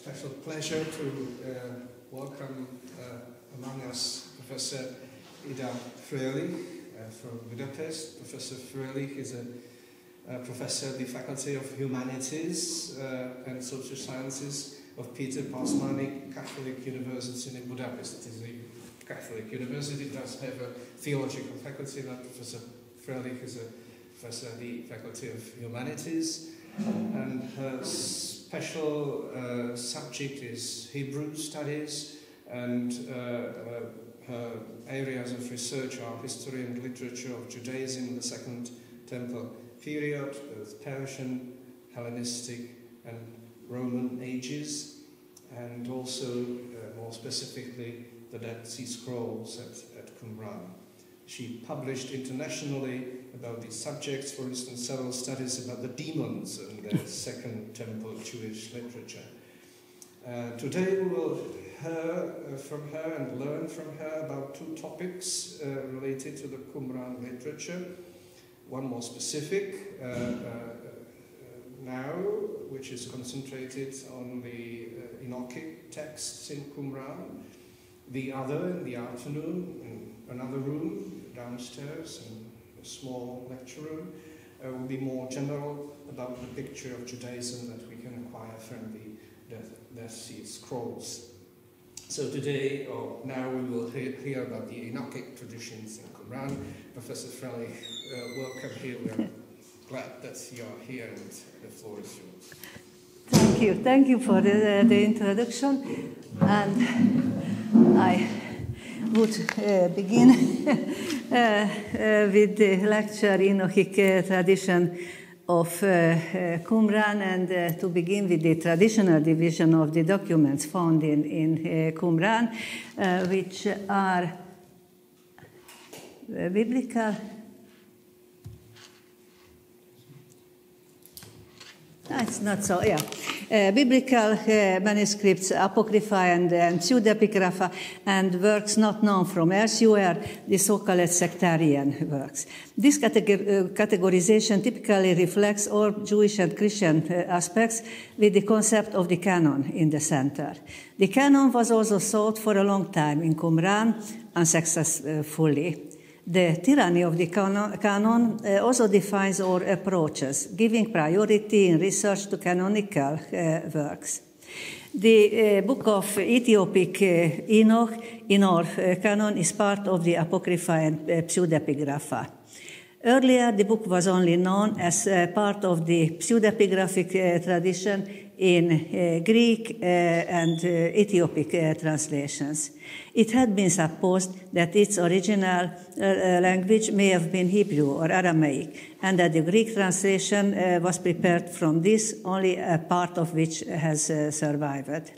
special pleasure to welcome among us Professor Ida Fröhlich from Budapest. Professor Fröhlich is a professor of the Faculty of Humanities and Social Sciences of Péter Pázmány Catholic University in Budapest. It is a Catholic university. It does have a theological faculty, and Professor Fröhlich is a professor of the Faculty of Humanities. And her special subject is Hebrew studies, and her areas of research are history and literature of Judaism in the Second Temple period, both Persian, Hellenistic and Roman ages, and also more specifically the Dead Sea Scrolls at Qumran. She published internationally about these subjects, for instance, several studies about the demons in the Second Temple Jewish literature. Today we will hear from her and learn from her about two topics related to the Qumran literature. One more specific now, which is concentrated on the Enochic texts in Qumran. The other in the afternoon in another room downstairs in a small lecture room will be more general about the picture of Judaism that we can acquire from the Dead Sea Scrolls. So today, or now, we will hear about the Enochic traditions in Qumran. Professor Fröhlich, welcome here. We are glad that you are here, and the floor is yours. Thank you for the introduction. And I would begin with the lecture Enochic tradition of Qumran, and to begin with the traditional division of the documents found in Qumran, which are biblical. It's not so, yeah. Biblical manuscripts, apocrypha and pseudepigrapha, and works not known from elsewhere, the so-called sectarian works. This categorization typically reflects all Jewish and Christian aspects, with the concept of the canon in the center. The canon was also sought for a long time in Qumran, unsuccessfully. The tyranny of the canon also defines our approaches, giving priority in research to canonical works. The book of Ethiopic Enoch in our canon is part of the Apocrypha and Pseudepigrapha. Earlier, the book was only known as part of the pseudepigraphic tradition in Greek and Ethiopic translations. It had been supposed that its original language may have been Hebrew or Aramaic, and that the Greek translation was prepared from this, only a part of which has survived.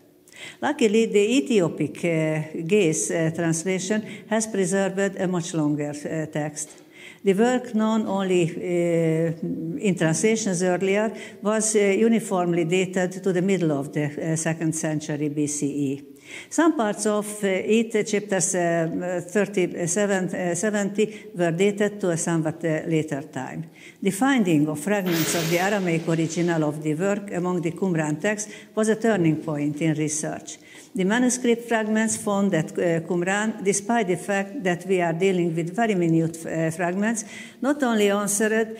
Luckily, the Ethiopic Ge'ez translation has preserved a much longer text. The work, known only in translations earlier, was uniformly dated to the middle of the 2nd century BCE. Some parts of it, chapters 37-70, were dated to a somewhat later time. The finding of fragments of the Aramaic original of the work among the Qumran texts was a turning point in research. The manuscript fragments found at Qumran, despite the fact that we are dealing with very minute fragments, not only answered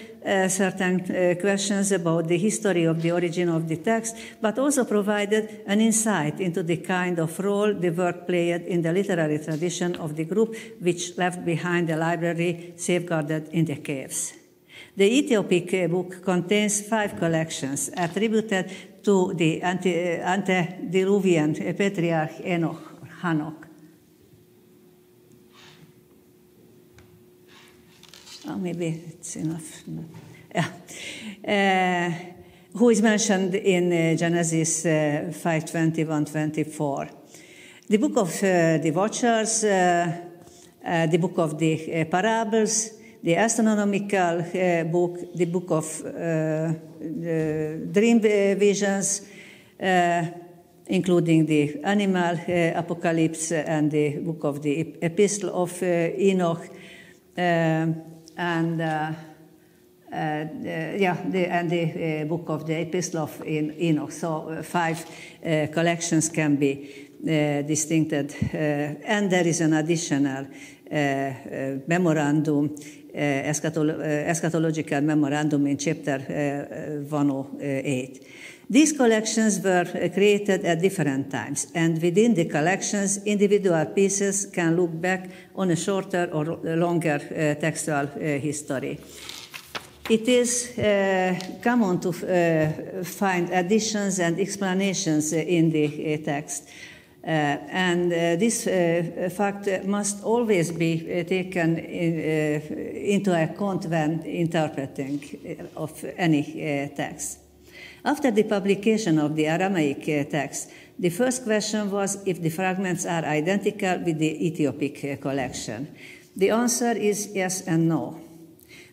certain questions about the history of the origin of the text, but also provided an insight into the kind of role the work played in the literary tradition of the group which left behind a library safeguarded in the caves. The Ethiopic book contains 5 collections attributed to the antediluvian patriarch Hanok. Oh, maybe it's enough. Yeah. Who is mentioned in Genesis 5:21-24. The book of the Watchers, the book of the Parables, the astronomical book, the book of dream visions, including the animal apocalypse, and the book of the Epistle of Enoch, and and the book of the Epistle of Enoch. So 5 collections can be distincted. And there is an additional memorandum, eschatological memorandum in chapter 108. These collections were created at different times, and within the collections, individual pieces can look back on a shorter or longer textual history. It is common to find additions and explanations in the text. And this fact must always be taken into account when interpreting of any text. After the publication of the Aramaic text, the first question was if the fragments are identical with the Ethiopic collection. The answer is yes and no.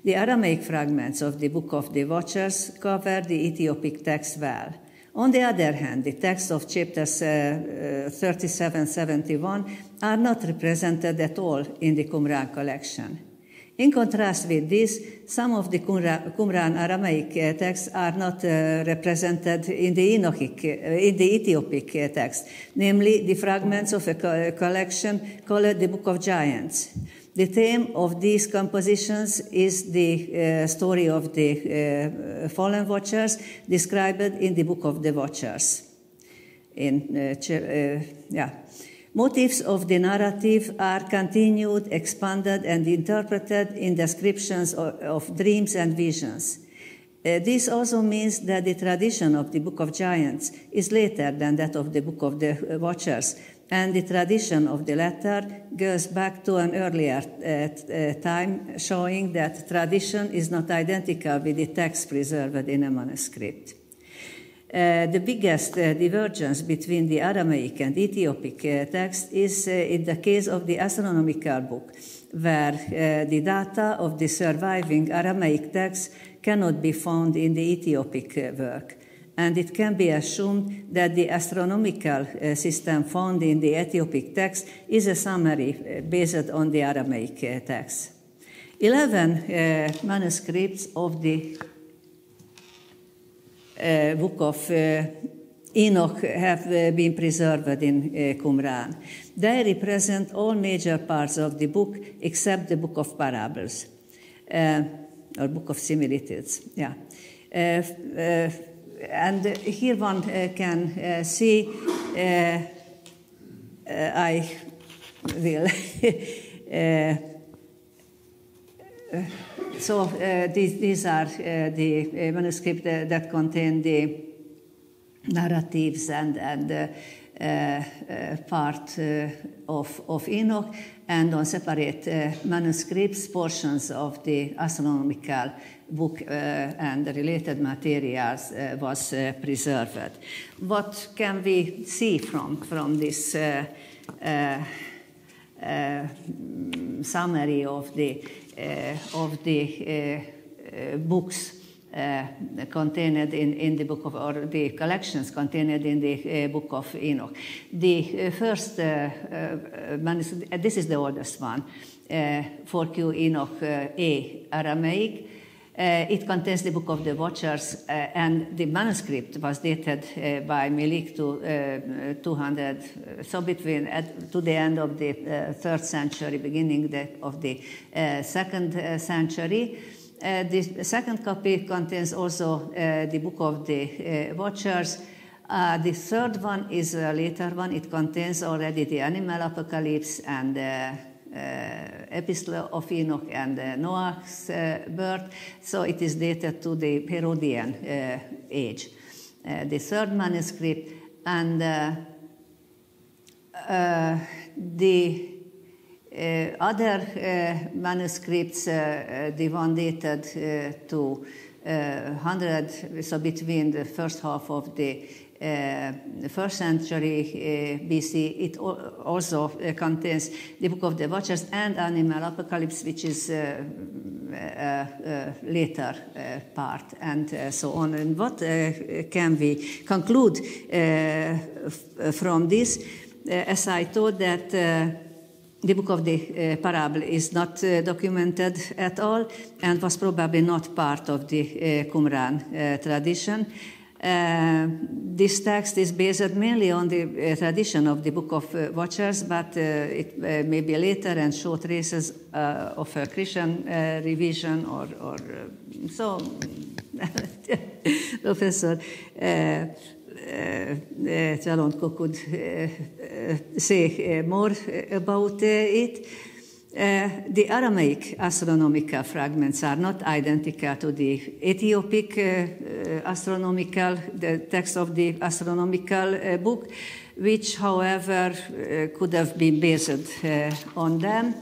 The Aramaic fragments of the Book of the Watchers cover the Ethiopic text well. On the other hand, the texts of chapters 37-71 are not represented at all in the Qumran collection. In contrast with this, some of the Qumran Aramaic texts are not represented in the Ethiopic text, namely the fragments of a collection called the Book of Giants. The theme of these compositions is the story of the fallen watchers described in the Book of the Watchers. Motifs of the narrative are continued, expanded, and interpreted in descriptions of dreams and visions. This also means that the tradition of the Book of Giants is later than that of the Book of the Watchers, and the tradition of the latter goes back to an earlier time, showing that tradition is not identical with the text preserved in a manuscript. The biggest divergence between the Aramaic and Ethiopic text is in the case of the astronomical book, where the data of the surviving Aramaic text cannot be found in the Ethiopic work. And it can be assumed that the astronomical system found in the Ethiopic text is a summary based on the Aramaic text. 11 manuscripts of the Book of Enoch have been preserved in Qumran. They represent all major parts of the book except the Book of Parables, or Book of Similitudes. And here one can see, I will. So these are the manuscripts that contain the narratives and part of Enoch, and on separate manuscripts, portions of the astronomical book and the related materials was preserved. What can we see from this summary of the books contained in the book of, or the collections contained in the Book of Enoch? The first manuscript, this is the oldest one, 4Q Enoch A Aramaic. It contains the Book of the Watchers, and the manuscript was dated by Melik to 200, so between to the end of the 3rd century, beginning of the 2nd century. The second copy contains also the Book of the Watchers. The third one is a later one. It contains already the Animal Apocalypse and Epistle of Enoch and Noah's birth. So it is dated to the Herodian age. The third manuscript, and the other manuscripts, the one dated to 100, so between the first half of the 1st century BC, it also contains the Book of the Watchers and Animal Apocalypse, which is a later part, and so on. And what can we conclude from this? As I thought that the book of the parable is not documented at all and was probably not part of the Qumran tradition. This text is based mainly on the tradition of the Book of Watchers, but it may be later and show traces of a Christian revision or so. Professor Csalonko could say more about it. The Aramaic astronomical fragments are not identical to the Ethiopic the text of the astronomical book, which, however, could have been based on them.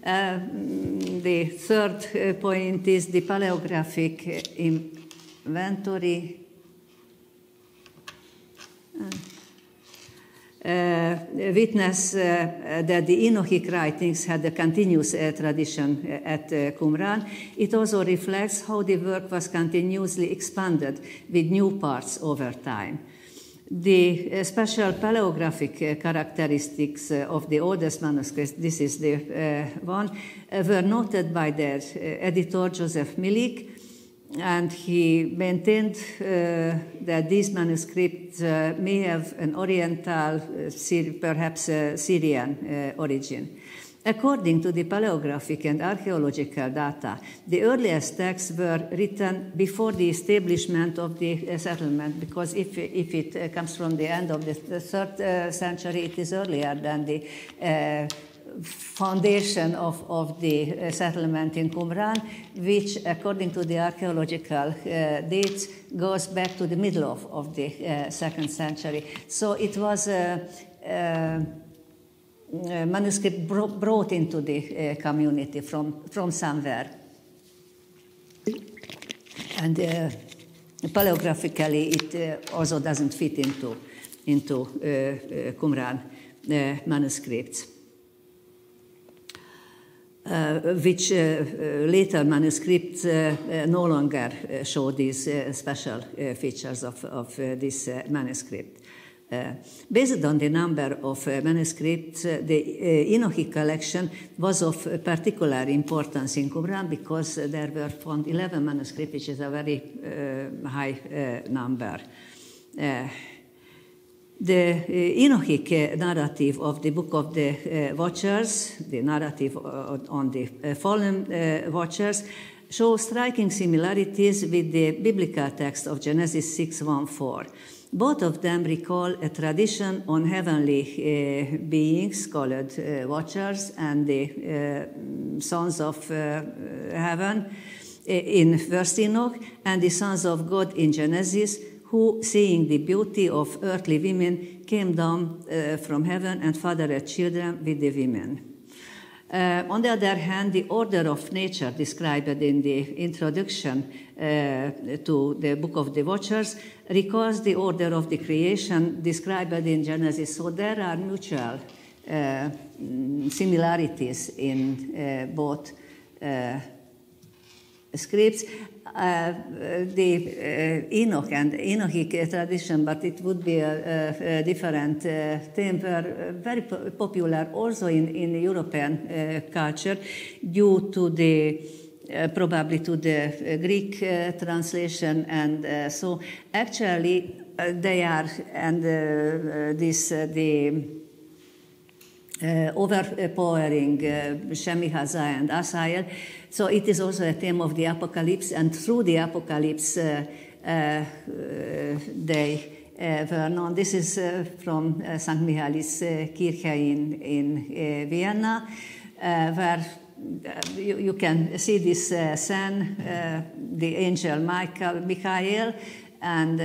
The third point is the paleographic inventory. Witness that the Enochic writings had a continuous tradition at Qumran. It also reflects how the work was continuously expanded with new parts over time. The special paleographic characteristics of the oldest manuscripts, this is the one, were noted by their editor Joseph Milik, and he maintained that these manuscripts may have an Oriental, perhaps Syrian origin. According to the paleographic and archaeological data, the earliest texts were written before the establishment of the settlement, because if it comes from the end of the 3rd century, it is earlier than the foundation of the settlement in Qumran, which, according to the archaeological dates, goes back to the middle of the 2nd century. So it was a manuscript brought into the community from somewhere. And paleographically, it also doesn't fit into Qumran manuscripts. Which later manuscripts no longer show these special features of this manuscript. Based on the number of manuscripts, the Enochic collection was of particular importance in Qumran because there were found 11 manuscripts, which is a very high number. The Enochic narrative of the Book of the Watchers, the narrative on the fallen Watchers, shows striking similarities with the biblical text of Genesis 6:1-4. Both of them recall a tradition on heavenly beings called Watchers and the sons of heaven in 1st Enoch, and the sons of God in Genesis, who, seeing the beauty of earthly women, came down from heaven and fathered children with the women. On the other hand, the order of nature described in the introduction to the Book of the Watchers recalls the order of the creation described in Genesis. So there are mutual similarities in both scripts. The Enoch and Enochic tradition, but it would be a different theme, were very popular also in European culture due to the probably to the Greek translation, and so actually they are, and the overpowering Shemihaza and Asael. So it is also a theme of the Apocalypse, and through the Apocalypse they were known. This is from St. Michaelis Kirche in Vienna, where you can see this scene, the angel Michael, and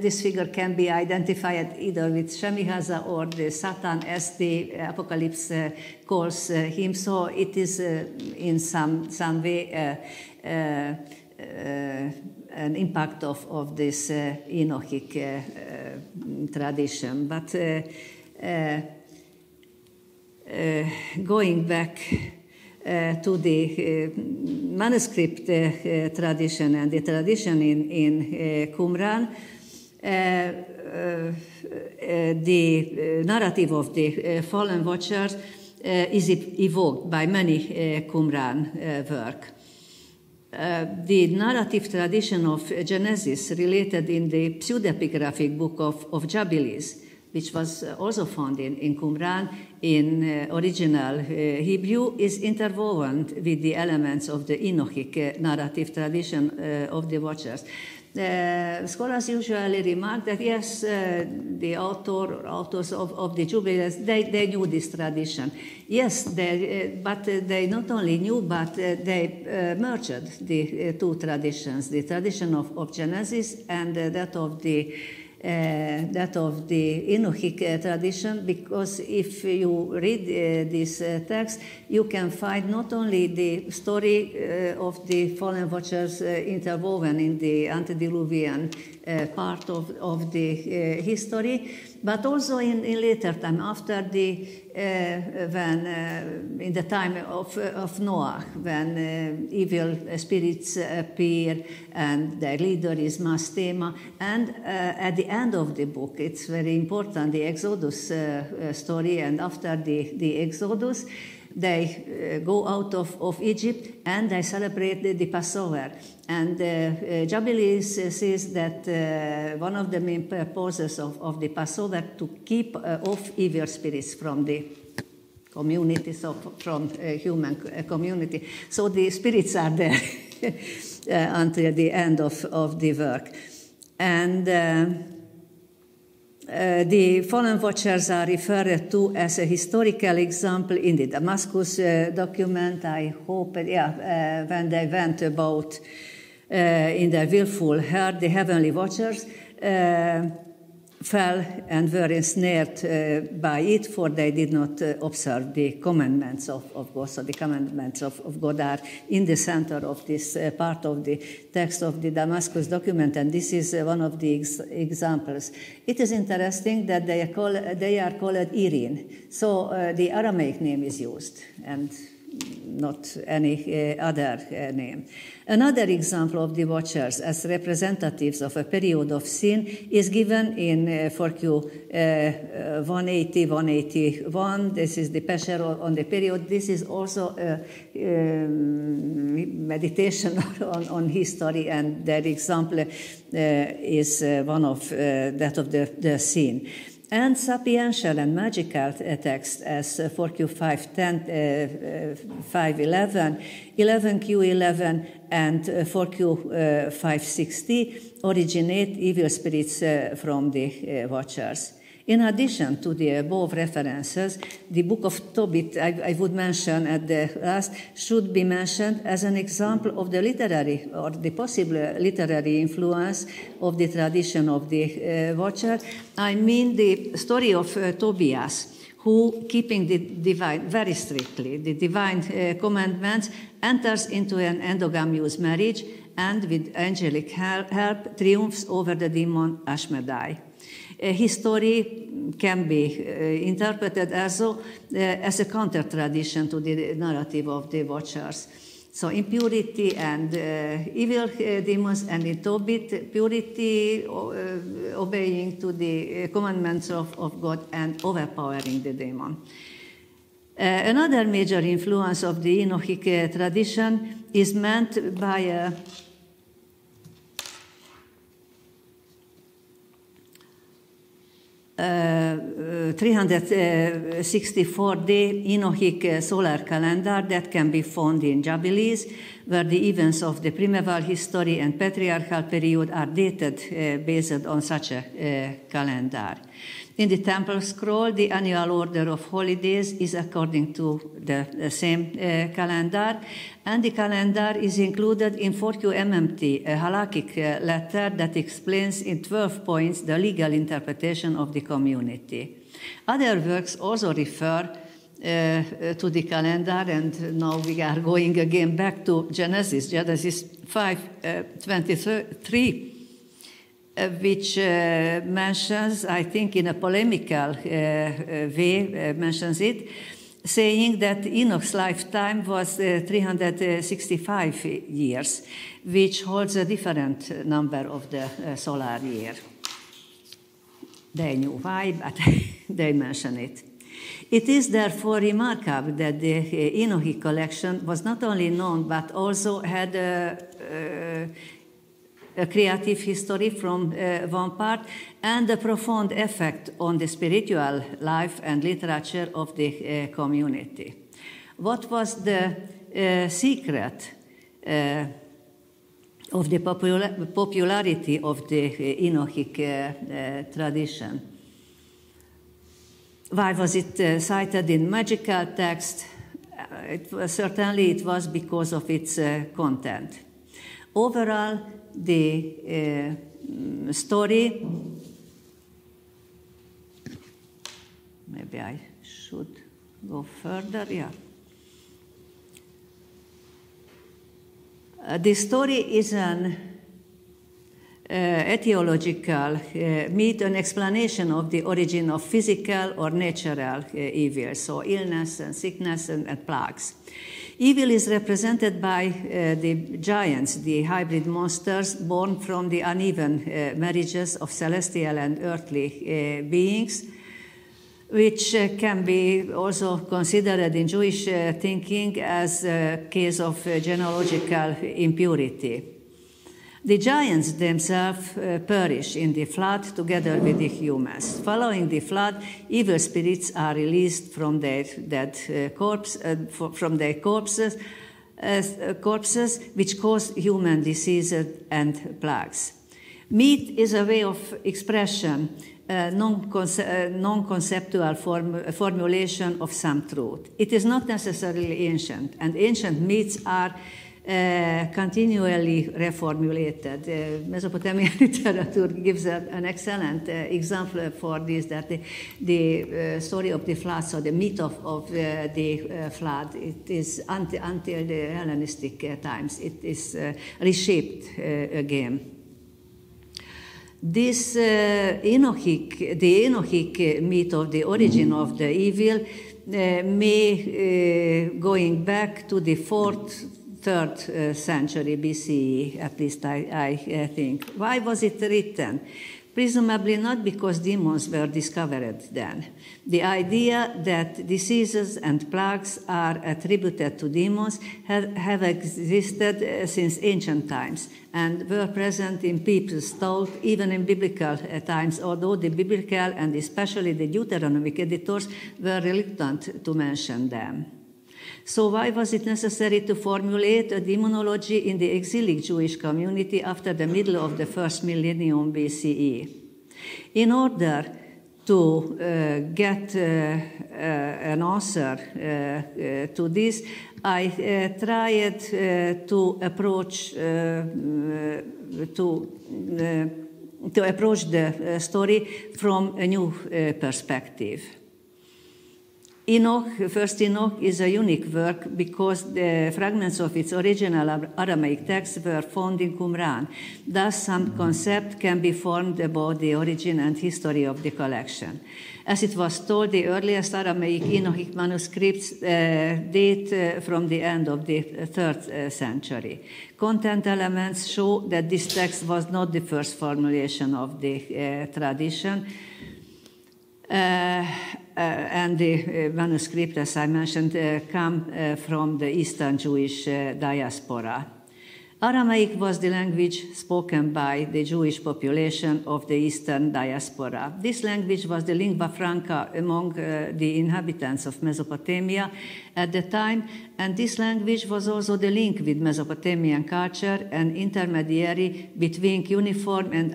this figure can be identified either with Shemihaza or the Satan, as the Apocalypse calls him. So it is in some way an impact of this Enochic tradition. But going back to the manuscript tradition and the tradition in Qumran, the narrative of the fallen watchers is evoked by many Qumran work. The narrative tradition of Genesis related in the pseudepigraphic book of Jubilees, which was also found in Qumran in original Hebrew, is interwoven with the elements of the Enochic narrative tradition of the Watchers. Scholars usually remark that yes, the authors of the Jubilees, they knew this tradition. Yes, but they not only knew, but they merged the two traditions, the tradition of Genesis and that of the Enochic tradition, because if you read this text, you can find not only the story of the fallen watchers interwoven in the antediluvian part of the history, but also in later time, after when in the time of Noah, when evil spirits appear and their leader is Mastema, and at the end of the book, it's very important, the Exodus story, and after the Exodus, they go out of Egypt and they celebrate the Passover. And Jubilees says that one of the main purposes of the Passover to keep off evil spirits from the community, so from human community. So the spirits are there until the end of the work. And the fallen watchers are referred to as a historical example in the Damascus document. I hope, when they went about in their willful herd, the heavenly watchers fell and were ensnared by it, for they did not observe the commandments of God. So the commandments of God are in the center of this part of the text of the Damascus document, and this is one of the examples. It is interesting that they are called Irin. So the Aramaic name is used, and not any other name. Another example of the watchers as representatives of a period of sin is given in 4Q 180-181. This is the Pesher on the period. This is also a meditation on history, and that example is one of that of the sin. And sapiential and magical texts as 4Q 510, 511, 11Q11, and 4Q 560 originate evil spirits from the watchers. In addition to the above references, the Book of Tobit, I would mention at the last, should be mentioned as an example of the literary or the possible literary influence of the tradition of the watcher. I mean the story of Tobias, who, keeping the divine, very strictly, the divine commandments, enters into an endogamous marriage and with angelic help triumphs over the demon Ashmedai. His story can be interpreted also as a counter-tradition to the narrative of the watchers. So impurity and evil demons, and in Tobit, purity, obeying to the commandments of God and overpowering the demon. Another major influence of the Enochic tradition is meant by a 364-day Enochic solar calendar that can be found in Jubilees, where the events of the primeval history and patriarchal period are dated based on such a calendar. In the Temple Scroll, the annual order of holidays is according to the same calendar, and the calendar is included in 4Q MMT, a halakhic letter that explains in 12 points the legal interpretation of the community. Other works also refer to the calendar, and now we are going again back to Genesis 5:23. Which mentions, I think in a polemical way, mentions it, saying that Enoch's lifetime was 365 years, which holds a different number of the solar year. they knew why, but they mention it. It is therefore remarkable that the Enochic collection was not only known but also had a creative history from one part and a profound effect on the spiritual life and literature of the community. What was the secret of the popularity of the Enochic tradition? Why was it cited in magical text? Certainly it was because of its content. Overall, the story, maybe I should go further, yeah. The story is an etiological myth, an explanation of the origin of physical or natural evil, so illness and sickness and plagues. Evil is represented by the giants, the hybrid monsters born from the uneven marriages of celestial and earthly beings, which can be also considered in Jewish thinking as a case of genealogical impurity. The giants themselves perish in the flood together with the humans. Following the flood, evil spirits are released from their corpses, which cause human diseases and plagues. Myth is a way of expression, non-conceptual formulation of some truth. It is not necessarily ancient, and ancient myths are continually reformulated. Mesopotamian literature gives an excellent example for this, that the story of the flood, so the myth of the flood, it is until the Hellenistic times, it is reshaped again. This Enochic myth of the origin of the evil may going back to the 3rd century BCE, at least I think. Why was it written? Presumably not because demons were discovered then. The idea that diseases and plagues are attributed to demons have existed since ancient times and were present in people's thought even in biblical times, although the biblical and especially the Deuteronomic editors were reluctant to mention them. So why was it necessary to formulate a demonology in the exilic Jewish community after the middle of the 1st millennium BCE? In order to get an answer to this, I tried to approach the story from a new perspective. First Enoch is a unique work because the fragments of its original Aramaic text were found in Qumran. Thus, some concept can be formed about the origin and history of the collection. As it was told, the earliest Aramaic Enochic manuscripts date from the end of the 3rd century. Content elements show that this text was not the first formulation of the tradition. And the manuscript, as I mentioned, come from the Eastern Jewish diaspora. Aramaic was the language spoken by the Jewish population of the Eastern diaspora. This language was the lingua franca among the inhabitants of Mesopotamia at the time, and this language was also the link with Mesopotamian culture and intermediary between cuneiform and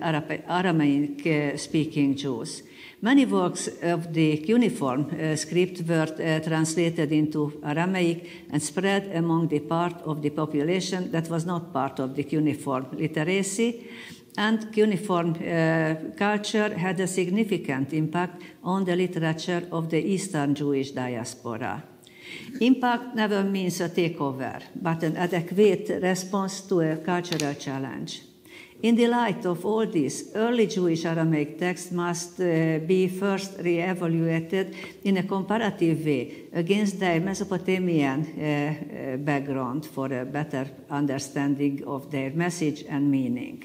Aramaic-speaking Jews. Many works of the cuneiform script were translated into Aramaic and spread among the part of the population that was not part of the cuneiform literacy, and cuneiform culture had a significant impact on the literature of the Eastern Jewish diaspora. Impact never means a takeover, but an adequate response to a cultural challenge. In the light of all this, early Jewish Aramaic text must be first re-evaluated in a comparative way against their Mesopotamian background for a better understanding of their message and meaning.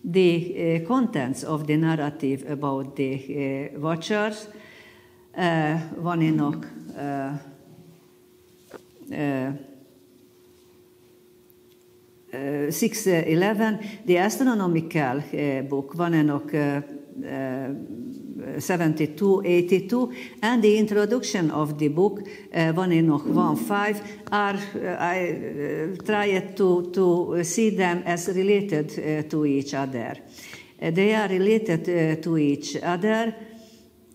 The contents of the narrative about the Watchers, 1 Enoch 6:11, the astronomical book 1 Enoch 72:82, and the introduction of the book 1 Enoch 1:5 are I tried to see them as related to each other. They are related to each other,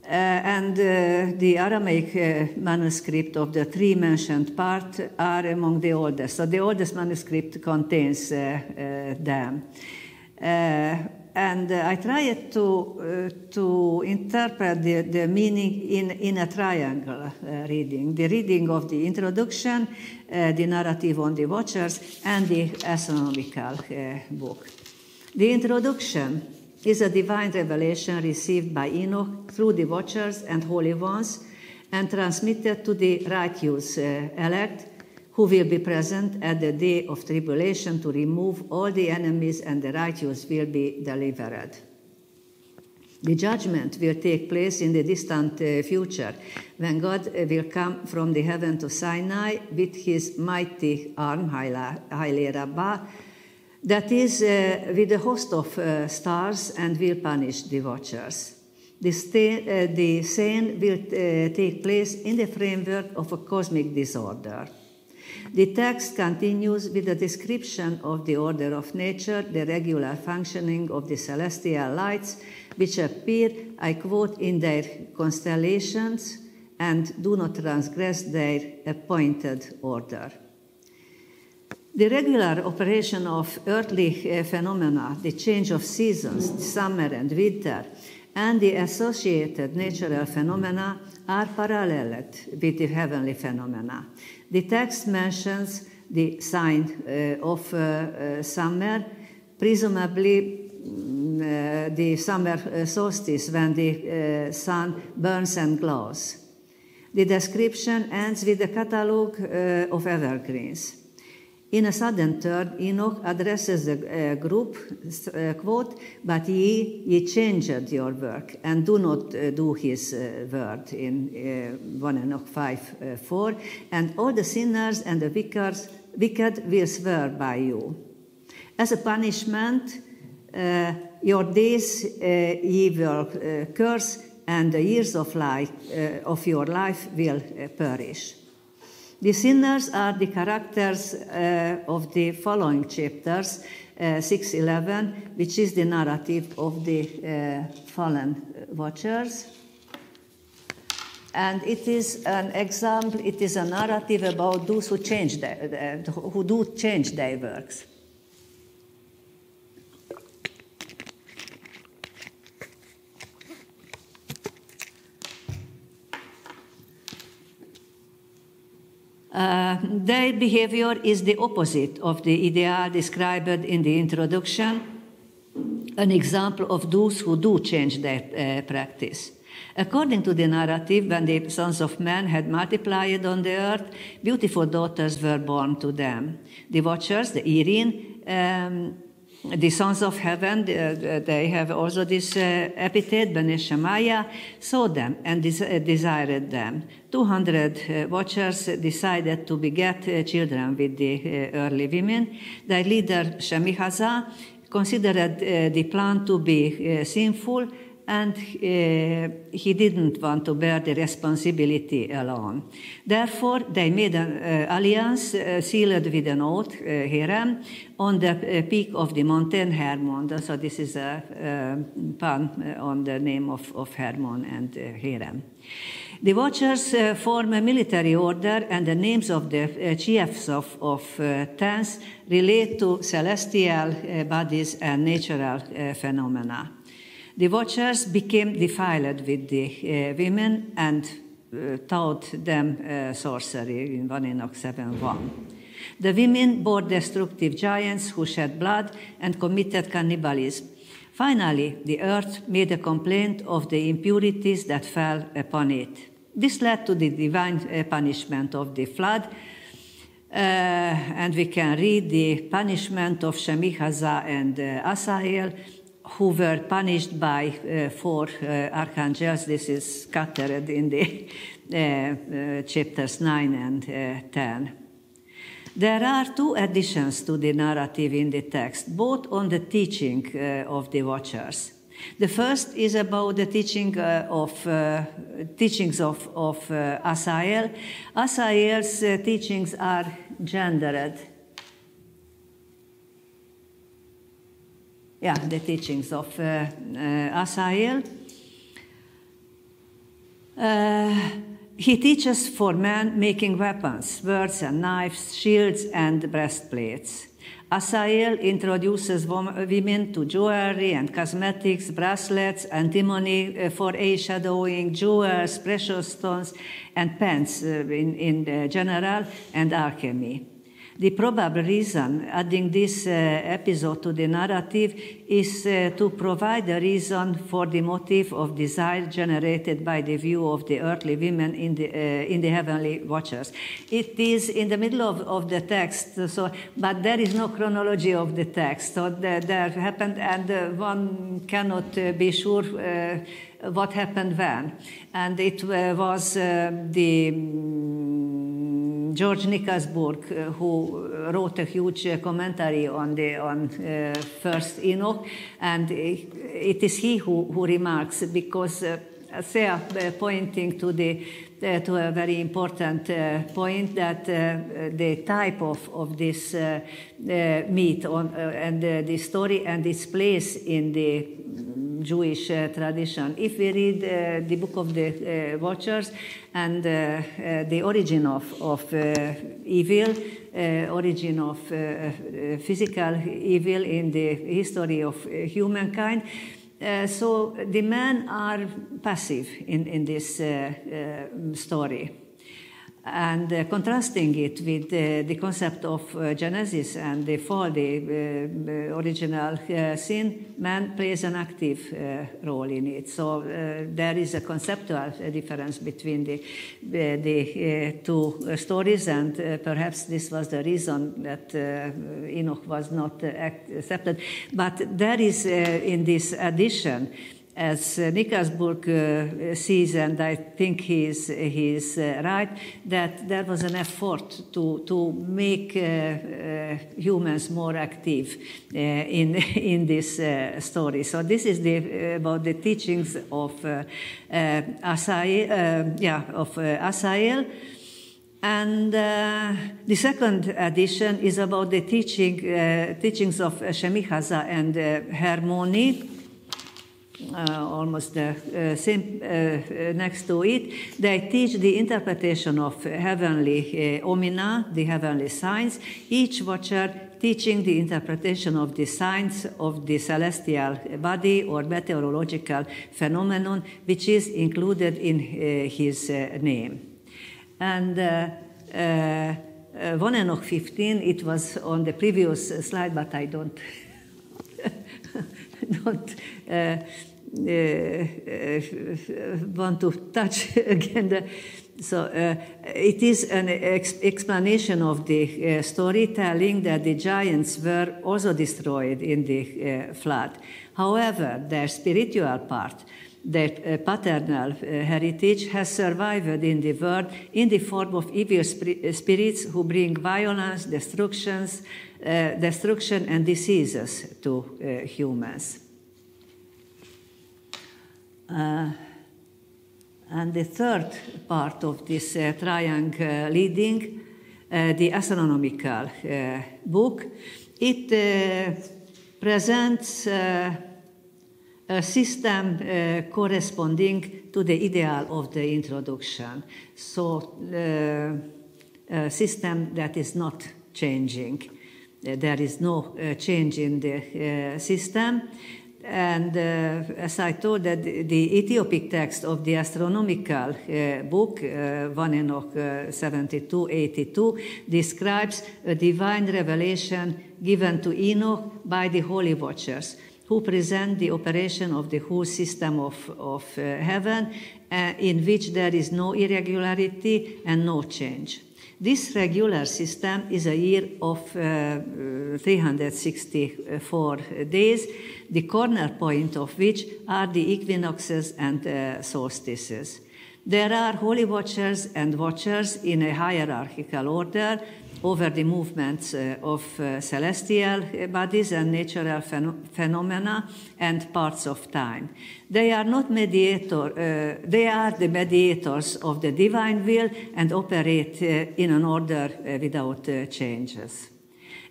and the Aramaic manuscript of the three mentioned part are among the oldest. So the oldest manuscript contains them. And I tried to interpret the meaning in a triangle reading. The reading of the introduction, the narrative on the Watchers, and the astronomical book. The introduction is a divine revelation received by Enoch through the Watchers and Holy Ones and transmitted to the righteous elect, who will be present at the day of tribulation to remove all the enemies, and the righteous will be delivered. The judgment will take place in the distant future, when God will come from the heaven to Sinai with his mighty arm, Haile Rabbah, that is, with a host of stars, and will punish the Watchers. The same will take place in the framework of a cosmic disorder. The text continues with a description of the order of nature, the regular functioning of the celestial lights, which appear, I quote, in their constellations and do not transgress their appointed order. The regular operation of earthly phenomena, the change of seasons, summer and winter, and the associated natural phenomena are paralleled with the heavenly phenomena. The text mentions the sign of summer, presumably the summer solstice, when the sun burns and glows. The description ends with a catalogue of evergreens. In a sudden turn, Enoch addresses the group, quote, "But ye changed your work, and do not do his word," in 1 Enoch 5:4, "and all the sinners and the wicked will swear by you. As a punishment, your days ye will curse, and the years of your life will perish." The sinners are the characters of the following chapters, 6:11, which is the narrative of the fallen Watchers. And it is an example, it is a narrative about those who who do change their works. Their behavior is the opposite of the ideal described in the introduction, an example of those who do change their practice. According to the narrative, when the sons of men had multiplied on the earth, beautiful daughters were born to them. The Watchers, the Irin, the sons of heaven, they have also this epithet, Bene Shemaiah, saw them and desired them. 200 Watchers decided to beget children with the early women. Their leader, Shemihaza, considered the plan to be sinful, and he didn't want to bear the responsibility alone. Therefore, they made an alliance sealed with an oath, Herem, on the peak of the mountain Hermon. So this is a pun on the name of Hermon and Herem. The Watchers form a military order, and the names of the chiefs of tens relate to celestial bodies and natural phenomena. The Watchers became defiled with the women and taught them sorcery in 1 Enoch 7:1. The women bore destructive giants who shed blood and committed cannibalism. Finally, the earth made a complaint of the impurities that fell upon it. This led to the divine punishment of the flood, And we can read the punishment of Shemihaza and Asael, who were punished by 4 archangels. This is scattered in the chapters 9 and 10. There are 2 additions to the narrative in the text, both on the teaching of the watchers. The first is about the teachings of Asael. Asael's teachings are gendered. Yeah, the teachings of Asael. He teaches for men making weapons, swords and knives, shields and breastplates. Asael introduces women to jewelry and cosmetics, bracelets, antimony for shadowing, jewels, precious stones, and pens in general, and alchemy. The probable reason adding this episode to the narrative is to provide a reason for the motive of desire generated by the view of the earthly women in the heavenly watchers. It is in the middle of the text, but there is no chronology of the text. So there happened, and one cannot be sure what happened when. And it was George Nicholsburg, who wrote a huge commentary on First Enoch, and it is he who remarks, because they are pointing to a very important point, that the type of this myth and the story and its place in the Jewish tradition. If we read the book of the Watchers and the origin of evil, origin of physical evil in the history of humankind, so the men are passive in this story. And contrasting it with the concept of Genesis and the fall, the original sin, man plays an active role in it. So there is a conceptual difference between the 2 stories, and perhaps this was the reason that Enoch was not accepted. But there is in this addition, as Nicholsburg sees, and I think he's right, that there was an effort to make humans more active in this story. So this is about the teachings of Asael. And the second addition is about the teachings of Shemihaza and Hermione. Almost the same next to it. They teach the interpretation of heavenly omina, the heavenly signs, each watcher teaching the interpretation of the signs of the celestial body or meteorological phenomenon, which is included in his name. And 1 Enoch 15, it was on the previous slide, but I don't want to touch again. So it is an explanation of the storytelling that the giants were also destroyed in the flood. However, their spiritual part, their paternal heritage, has survived in the world in the form of evil spirits who bring violence, destruction and diseases to humans. And the third part of this triangle leading, the astronomical book, it presents a system corresponding to the ideal of the introduction. So a system that is not changing. There is no change in the system. And as I told, that the Ethiopic text of the astronomical book, 1 Enoch 72:82, describes a divine revelation given to Enoch by the holy watchers, who present the operation of the whole system of heaven, in which there is no irregularity and no change. This regular system is a year of 364 days, the corner point of which are the equinoxes and solstices. There are holy watchers and watchers in a hierarchical order over the movements of celestial bodies and natural phenomena and parts of time. They are not they are the mediators of the divine will and operate in an order without changes.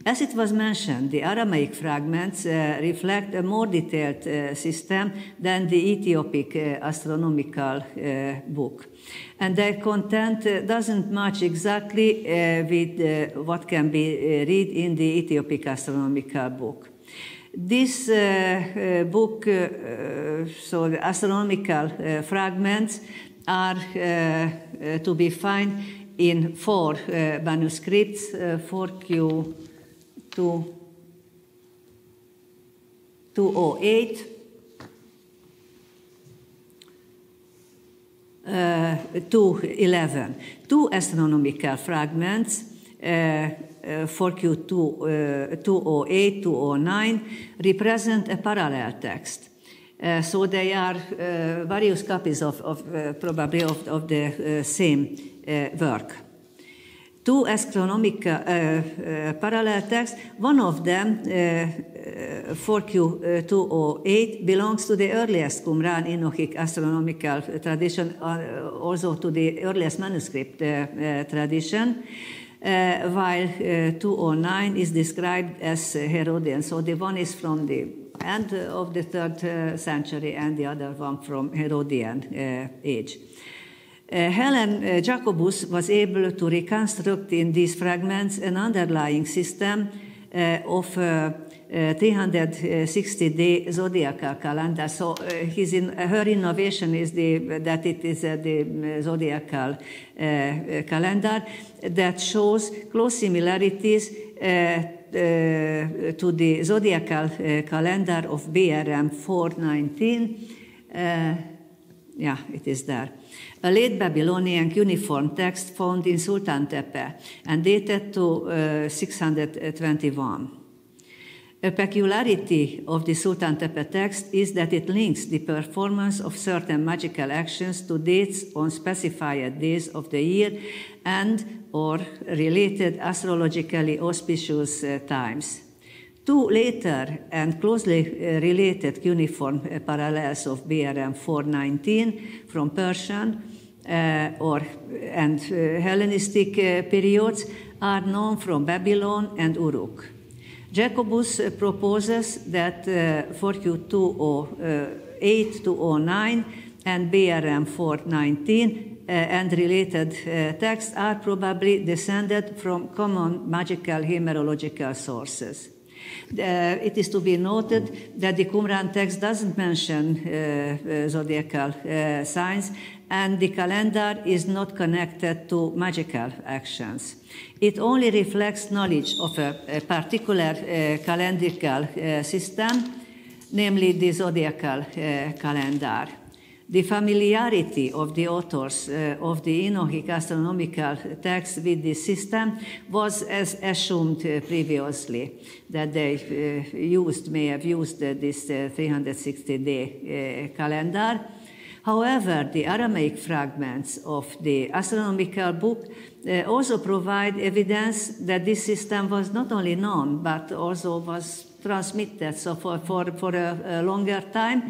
As it was mentioned, the Aramaic fragments reflect a more detailed system than the Ethiopic astronomical book. And their content doesn't match exactly with what can be read in the Ethiopic astronomical book. This book, so the astronomical fragments, are to be found in 4 manuscripts, 4Q 208, 211. 2 astronomical fragments, 4Q 208, 209, represent a parallel text. So they are various copies of probably of the same work. 2 astronomical parallel texts. One of them, 4Q 208, belongs to the earliest Qumran Enochic astronomical tradition, also to the earliest manuscript tradition, while 209 is described as Herodian. So the one is from the end of the 3rd century and the other one from Herodian age. Helen Jacobus was able to reconstruct in these fragments an underlying system of 360-day zodiacal calendar. So her innovation is that it is the zodiacal calendar that shows close similarities to the zodiacal calendar of BRM 419. Yeah, it is there. A late Babylonian cuneiform text found in Sultan Tepe and dated to 621. A peculiarity of the Sultan Tepe text is that it links the performance of certain magical actions to dates on specified days of the year and or related astrologically auspicious times. 2 later and closely related cuneiform parallels of BRM 419 from Persian and Hellenistic periods are known from Babylon and Uruk. Jacobus proposes that 4Q 208 to 09 and BRM 419 and related texts are probably descended from common magical hierological sources. It is to be noted that the Qumran text doesn't mention zodiacal signs, and the calendar is not connected to magical actions. It only reflects knowledge of a particular calendrical system, namely the zodiacal calendar. The familiarity of the authors of the Enochic astronomical text with this system was as assumed previously, that they may have used this 360-day calendar. However, the Aramaic fragments of the astronomical book also provide evidence that this system was not only known, but also was transmitted for a longer time.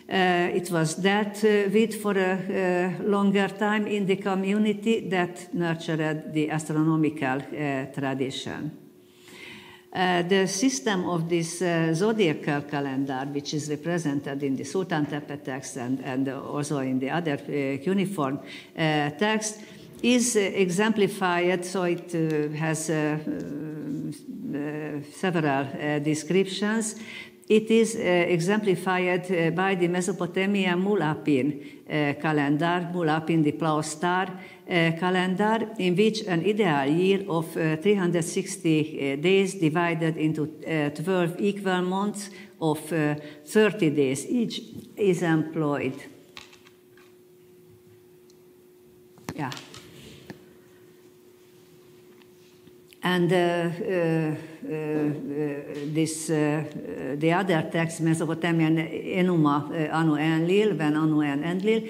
It was dealt with for a longer time in the community that nurtured the astronomical tradition. The system of this zodiacal calendar, which is represented in the Sultan Tepe text and also in the other cuneiform text, is exemplified, so it has several descriptions. It is exemplified by the Mesopotamian Mulapin calendar, Mulapin the plough star calendar, in which an ideal year of 360 days divided into 12 equal months of 30 days each is employed. Yeah. And the other text, Mesopotamian Enuma Anu Enlil, when Anu and Enlil,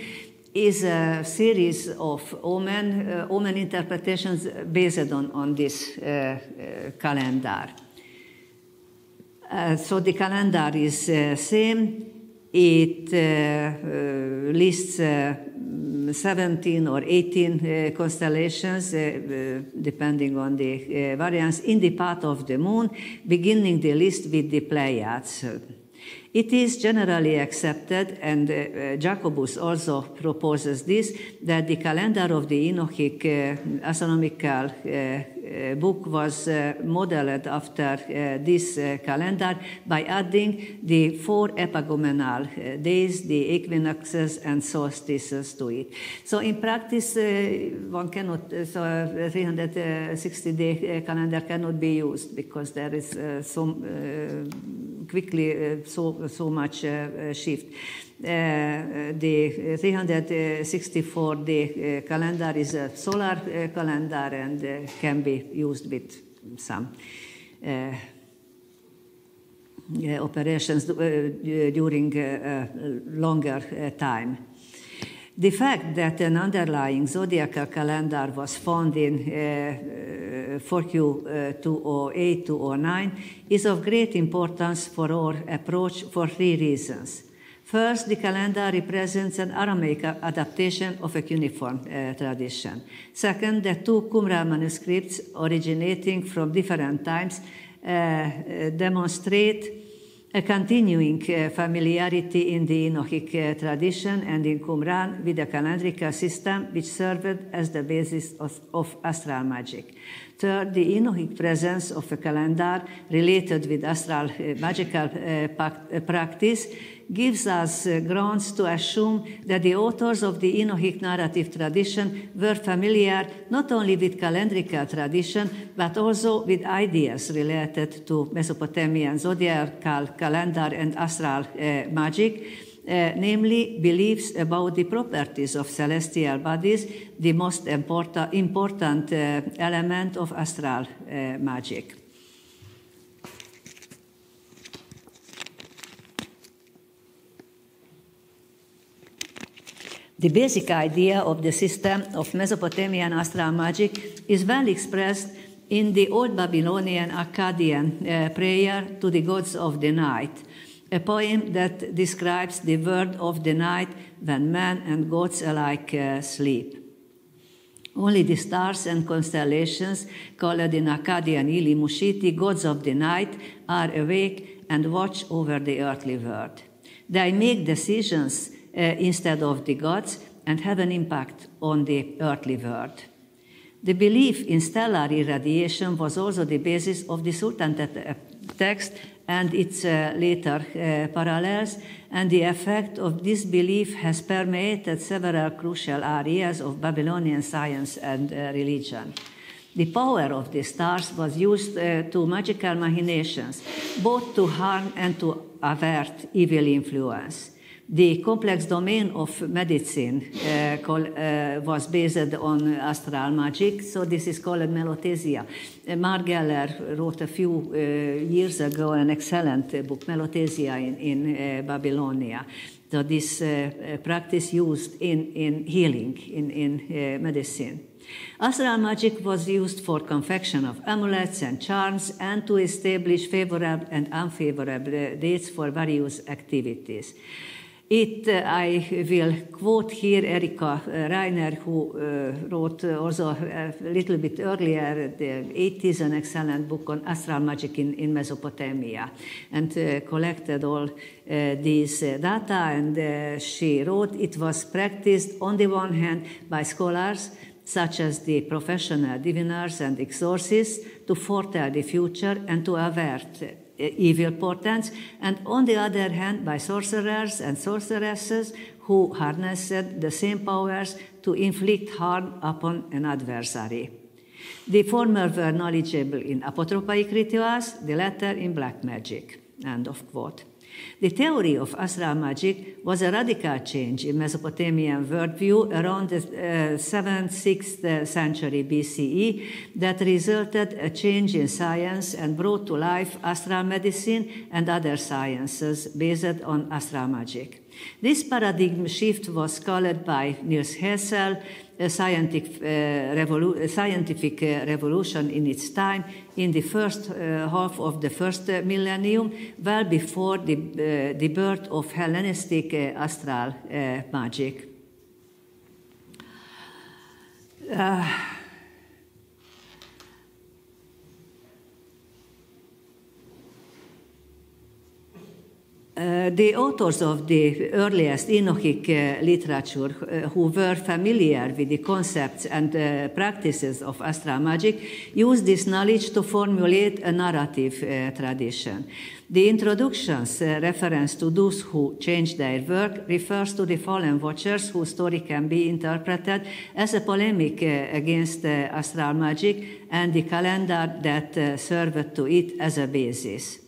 is a series of omen interpretations based on this calendar. So the calendar is same. It lists 17 or 18 constellations, depending on the variance, in the path of the moon, beginning the list with the Pleiades. It is generally accepted, and Jacobus also proposes this, that the calendar of the Enochic astronomical book was modeled after this calendar by adding the 4 epagomenal days, the equinoxes and solstices to it. So in practice, one cannot, so a 360-day calendar cannot be used because there is so much shift. The 364-day calendar is a solar calendar and can be used with some operations during longer time. The fact that an underlying zodiacal calendar was found in 4Q 208 to 09 is of great importance for our approach for 3 reasons. First, the calendar represents an Aramaic adaptation of a cuneiform tradition. Second, the 2 Qumran manuscripts originating from different times demonstrate a continuing familiarity in the Enochic tradition and in Qumran with a calendrical system which served as the basis of astral magic. Third, the Enochic presence of a calendar related with astral magical practice gives us grounds to assume that the authors of the Enochic narrative tradition were familiar not only with calendrical tradition, but also with ideas related to Mesopotamian zodiacal calendar and astral magic, namely beliefs about the properties of celestial bodies, the most important element of astral magic. The basic idea of the system of Mesopotamian astral magic is well expressed in the Old Babylonian Akkadian prayer to the gods of the night, a poem that describes the world of the night when man and gods alike sleep. Only the stars and constellations, called in Akkadian Ili Mushiti, gods of the night, are awake and watch over the earthly world. They make decisions instead of the gods and have an impact on the earthly world. The belief in stellar irradiation was also the basis of the Sultan text and its later parallels, and the effect of this belief has permeated several crucial areas of Babylonian science and religion. The power of the stars was used to magical machinations, both to harm and to avert evil influence. The complex domain of medicine was based on astral magic, so this is called melothesia. Mark Geller wrote a few years ago an excellent book, Melothesia in Babylonia. So this practice used in healing, in medicine. Astral magic was used for confection of amulets and charms and to establish favorable and unfavorable dates for various activities. I will quote here Erika Reiner, who wrote also a little bit earlier, the 80s, an excellent book on astral magic in Mesopotamia, and collected all these data, and she wrote, it was practiced on the one hand by scholars, such as the professional diviners and exorcists, to foretell the future and to avert evil portents, and on the other hand by sorcerers and sorceresses who harnessed the same powers to inflict harm upon an adversary. The former were knowledgeable in apotropaic rituals, the latter in black magic. End of quote. The theory of astral magic was a radical change in Mesopotamian worldview around the 7th, 6th century BCE that resulted a change in science and brought to life astral medicine and other sciences based on astral magic. This paradigm shift was called by Niels Hessel a scientific revolution in its time in the first half of the first millennium, well before the birth of Hellenistic astral magic. The authors of the earliest Enochic literature, who were familiar with the concepts and practices of astral magic, used this knowledge to formulate a narrative tradition. The introduction's reference to those who changed their work refers to the fallen watchers, whose story can be interpreted as a polemic against astral magic and the calendar that served to it as a basis.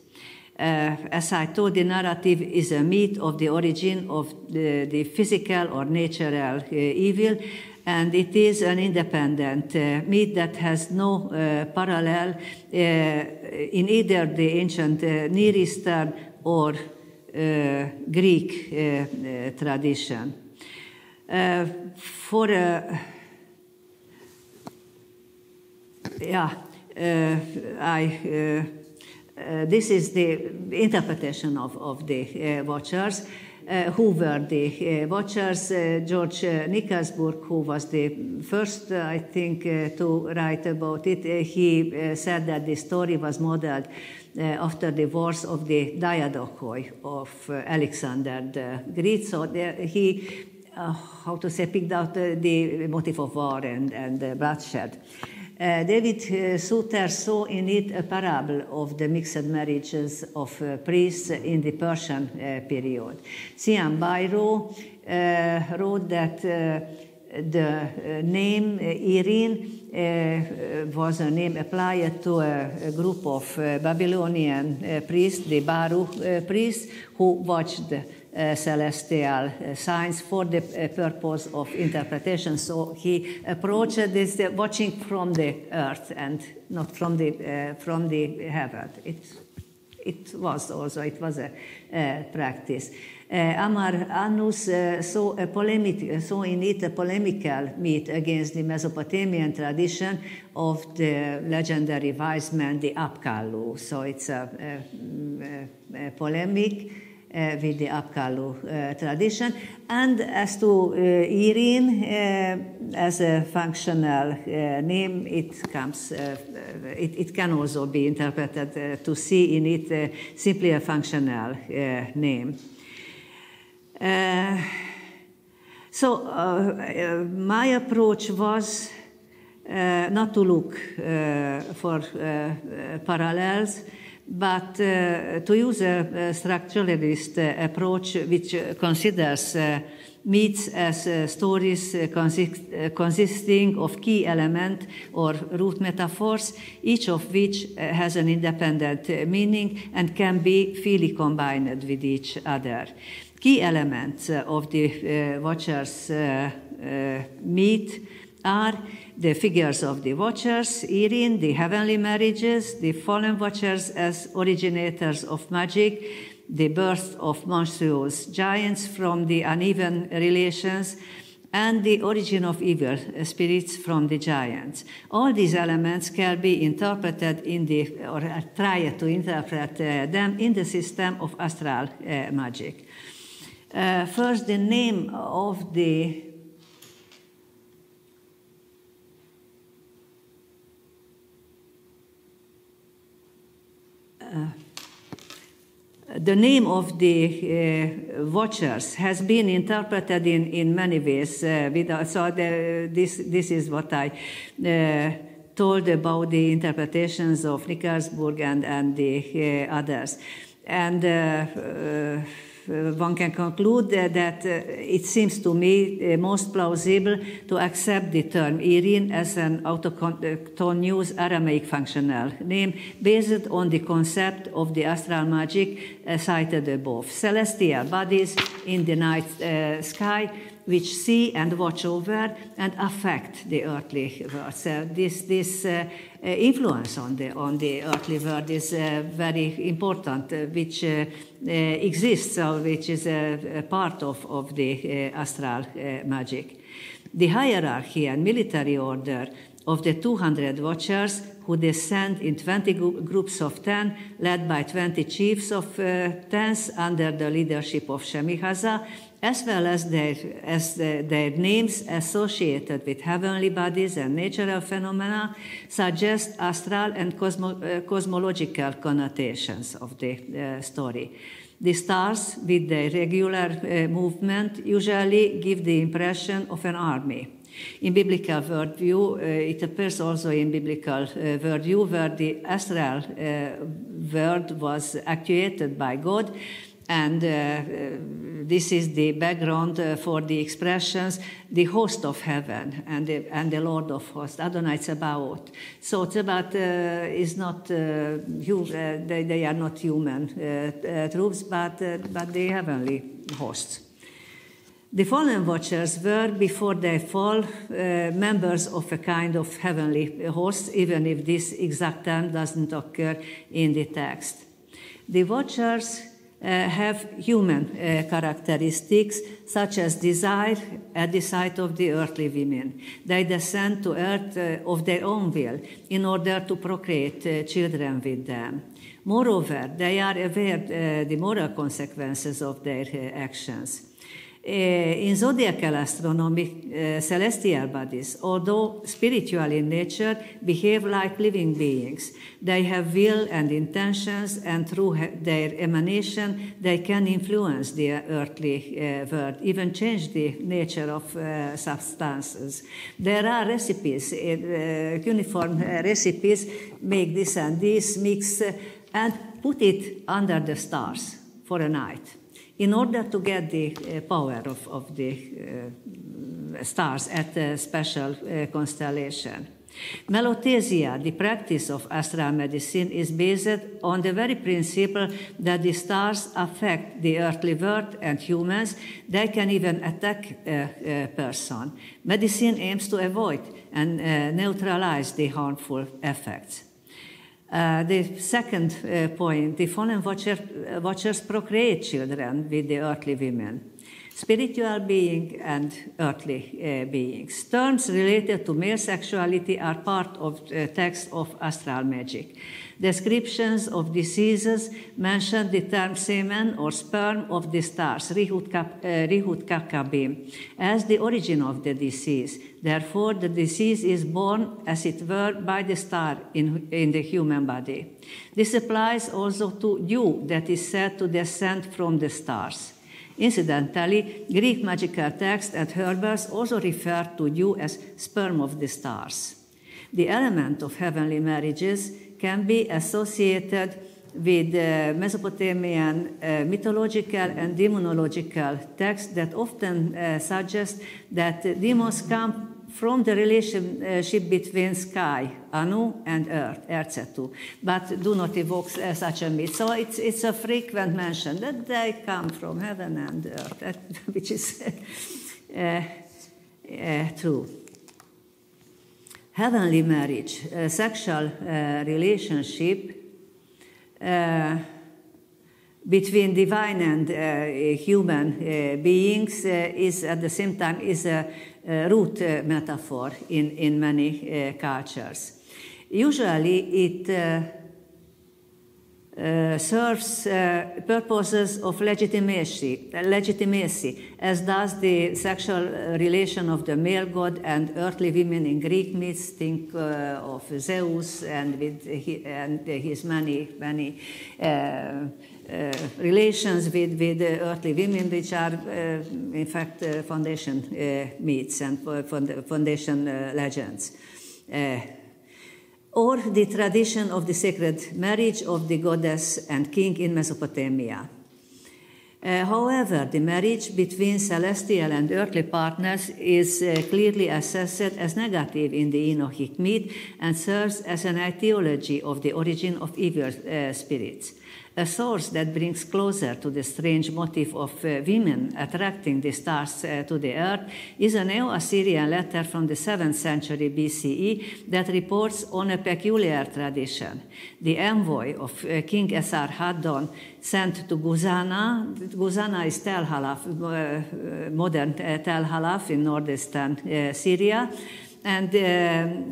As I told, the narrative is a myth of the origin of the physical or natural evil, and it is an independent myth that has no parallel in either the ancient Near Eastern or Greek tradition. This is the interpretation of the watchers. Who were the watchers? George Nicholsburg, who was the first, I think, to write about it, he said that the story was modeled after the wars of the Diadochoi of Alexander the Great. So he, picked out the motive of war and bloodshed. David Suter saw in it a parable of the mixed marriages of priests in the Persian period. C.M. Bairo wrote that the name Irene was a name applied to a group of Babylonian priests, the Baru priests, who watched celestial signs for the purpose of interpretation. So he approached this watching from the earth and not from the heaven. It was a practice. Amar Annus saw in it a polemical myth against the Mesopotamian tradition of the legendary wise man, the Apkallu. So it's a polemic with the Apkallu tradition. And as to Irene, as a functional name, it can also be interpreted to see in it simply a functional name. My approach was not to look for parallels, but to use a structuralist approach which considers myths as stories consisting of key element or root metaphors, each of which has an independent meaning and can be freely combined with each other. Key elements of the Watchers' myth are the figures of the Watchers, Irene, the heavenly marriages, the fallen Watchers as originators of magic, the birth of monstrous giants from the uneven relations, and the origin of evil spirits from the giants. All these elements can be interpreted or try to interpret them in the system of astral magic. First, the name of the Watchers has been interpreted in many ways. This is what I told about the interpretations of Nicholsburg and the others. And one can conclude that it seems to me most plausible to accept the term Erin as an autochthonous Aramaic functional name based on the concept of the astral magic cited above. Celestial bodies in the night sky which see and watch over and affect the earthly world. So this influence on the earthly world is very important, which exists, or which is a part of the astral magic. The hierarchy and military order of the 200 watchers who descend in 20 groups of 10, led by 20 chiefs of tens under the leadership of Shemihaza, as well as their names associated with heavenly bodies and natural phenomena, suggest astral and cosmological connotations of the story. The stars, with their regular movement, usually give the impression of an army. In biblical worldview, it appears also in biblical worldview where the astral world was actuated by God, and this is the background for the expressions, the host of heaven and the Lord of hosts, Adonai Tzebaot. So Tzebaot is not, they are not human troops, but the heavenly hosts. The fallen watchers were, before their fall, members of a kind of heavenly host, even if this exact term doesn't occur in the text. The watchers have human characteristics, such as desire at the sight of the earthly women. They descend to earth of their own will in order to procreate children with them. Moreover, they are aware the moral consequences of their actions. In zodiacal astronomy, celestial bodies, although spiritual in nature, behave like living beings. They have will and intentions, and through their emanation, they can influence the earthly world, even change the nature of substances. There are recipes, cuneiform recipes, make this and this, mix, and put it under the stars for a night, in order to get the power of the stars at a special constellation. Melothesia, the practice of astral medicine, is based on the very principle that the stars affect the earthly world and humans. They can even attack a person. Medicine aims to avoid and neutralize the harmful effects. The second point, the fallen watchers procreate children with the earthly women, spiritual being and earthly beings. Terms related to male sexuality are part of the text of astral magic. Descriptions of diseases mention the term semen or sperm of the stars, rihut kakabim, as the origin of the disease. Therefore, the disease is born, as it were, by the star in the human body. This applies also to dew that is said to descend from the stars. Incidentally, Greek magical texts and herbals also refer to dew as sperm of the stars. The element of heavenly marriages can be associated with Mesopotamian mythological and demonological texts that often suggest that demons come from the relationship between sky, Anu, and earth, Erzetu, but do not evoke such a myth. So it's a frequent mention that they come from heaven and earth, which is true. Heavenly marriage, sexual relationship between divine and human beings is at the same time is a root metaphor in many cultures. Usually it serves purposes of legitimacy, as does the sexual relation of the male god and earthly women in Greek myths. Think of Zeus and his many relations with earthly women, which are in fact foundation myths and foundation legends. Or the tradition of the sacred marriage of the goddess and king in Mesopotamia. However, the marriage between celestial and earthly partners is clearly assessed as negative in the Enochic myth and serves as an etiology of the origin of evil spirits. A source that brings closer to the strange motif of women attracting the stars to the earth is a Neo-Assyrian letter from the 7th century BCE that reports on a peculiar tradition. The envoy of King Esarhaddon sent to Guzana. Guzana is Tel Halaf, modern Tel Halaf in northeastern Syria. And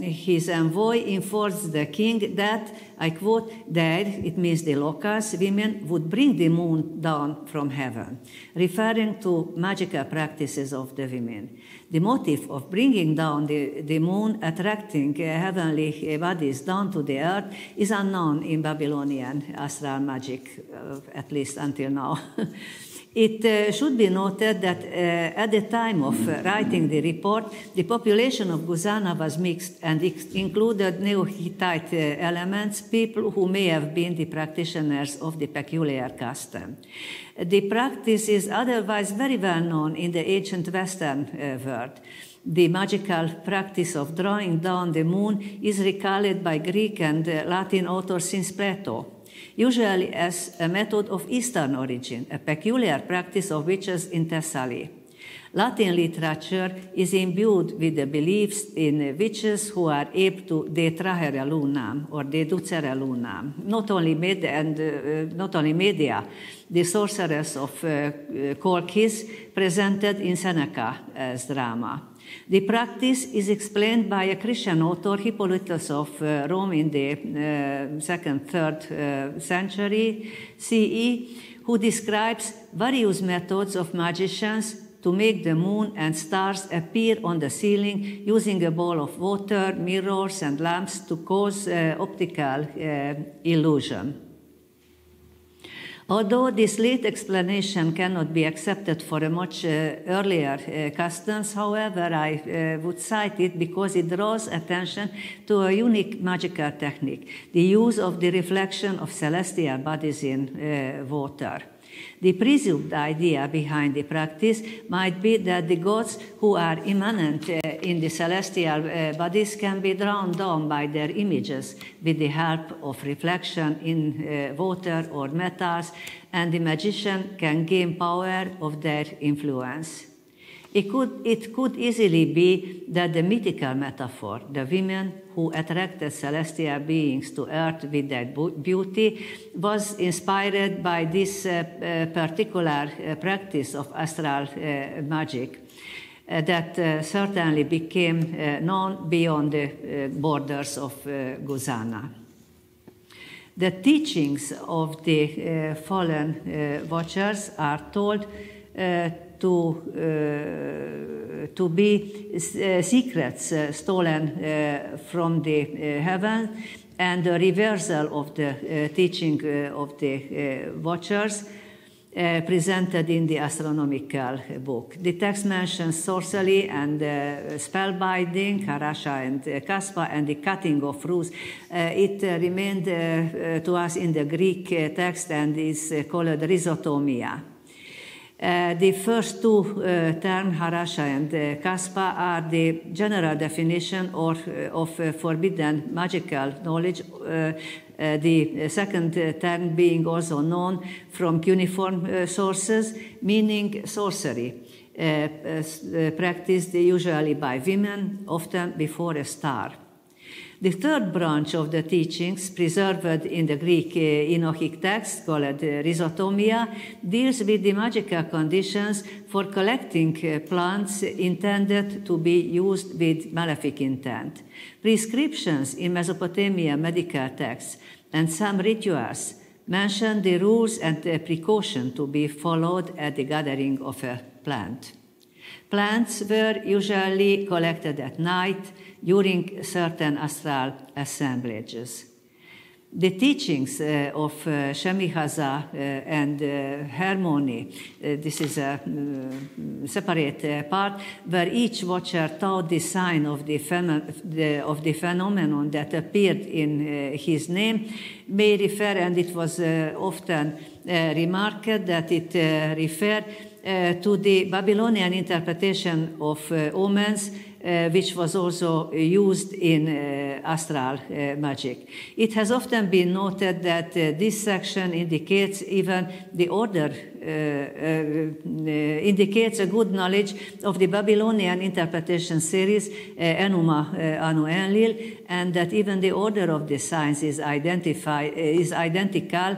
his envoy informs the king that, I quote, there, it means the locals, women would bring the moon down from heaven, referring to magical practices of the women. The motive of bringing down the moon, attracting heavenly bodies down to the earth, is unknown in Babylonian astral magic, at least until now. It should be noted that at the time of writing the report, the population of Guzana was mixed and included Neo-Hittite elements, people who may have been the practitioners of the peculiar custom. The practice is otherwise very well known in the ancient Western world. The magical practice of drawing down the moon is recalled by Greek and Latin authors since Plato, usually as a method of Eastern origin, a peculiar practice of witches in Thessaly. Latin literature is imbued with the beliefs in witches who are able to detrahere lunam or deducere lunam. Not only Medea, the sorceress of Colchis, presented in Seneca as drama. The practice is explained by a Christian author, Hippolytus of Rome, in the 2nd, 3rd century CE, who describes various methods of magicians to make the moon and stars appear on the ceiling using a bowl of water, mirrors, and lamps to cause optical illusion. Although this late explanation cannot be accepted for a much earlier customs, however, I would cite it because it draws attention to a unique magical technique, the use of the reflection of celestial bodies in water. The presumed idea behind the practice might be that the gods who are immanent in the celestial bodies can be drawn down by their images with the help of reflection in water or metals, and the magician can gain power of their influence. It could easily be that the mythical metaphor, the women who attracted celestial beings to earth with their beauty, was inspired by this particular practice of astral magic that certainly became known beyond the borders of Guzana. The teachings of the fallen watchers are told to be secrets stolen from the heaven, and the reversal of the teaching of the watchers presented in the astronomical book. The text mentions sorcery and spellbinding, Harasha and Kaspa, and the cutting of roots. It remained to us in the Greek text and is called rhizotomia. The first two terms, Harasha and Kaspa, are the general definition of forbidden magical knowledge, the second term being also known from cuneiform sources, meaning sorcery, practiced usually by women, often before a star. The third branch of the teachings, preserved in the Greek Enochic text called rhizotomia, deals with the magical conditions for collecting plants intended to be used with malefic intent. Prescriptions in Mesopotamia medical texts and some rituals mention the rules and precaution to be followed at the gathering of a plant. Plants were usually collected at night during certain astral assemblages. The teachings of Shemihaza and Harmony, this is a separate part, where each watcher taught the sign of the phenomenon that appeared in his name, may refer, and it was often remarked that it referred to the Babylonian interpretation of omens, which was also used in astral magic. It has often been noted that this section indicates even the order, indicates a good knowledge of the Babylonian interpretation series, Enuma Anu Enlil, and that even the order of the signs is identical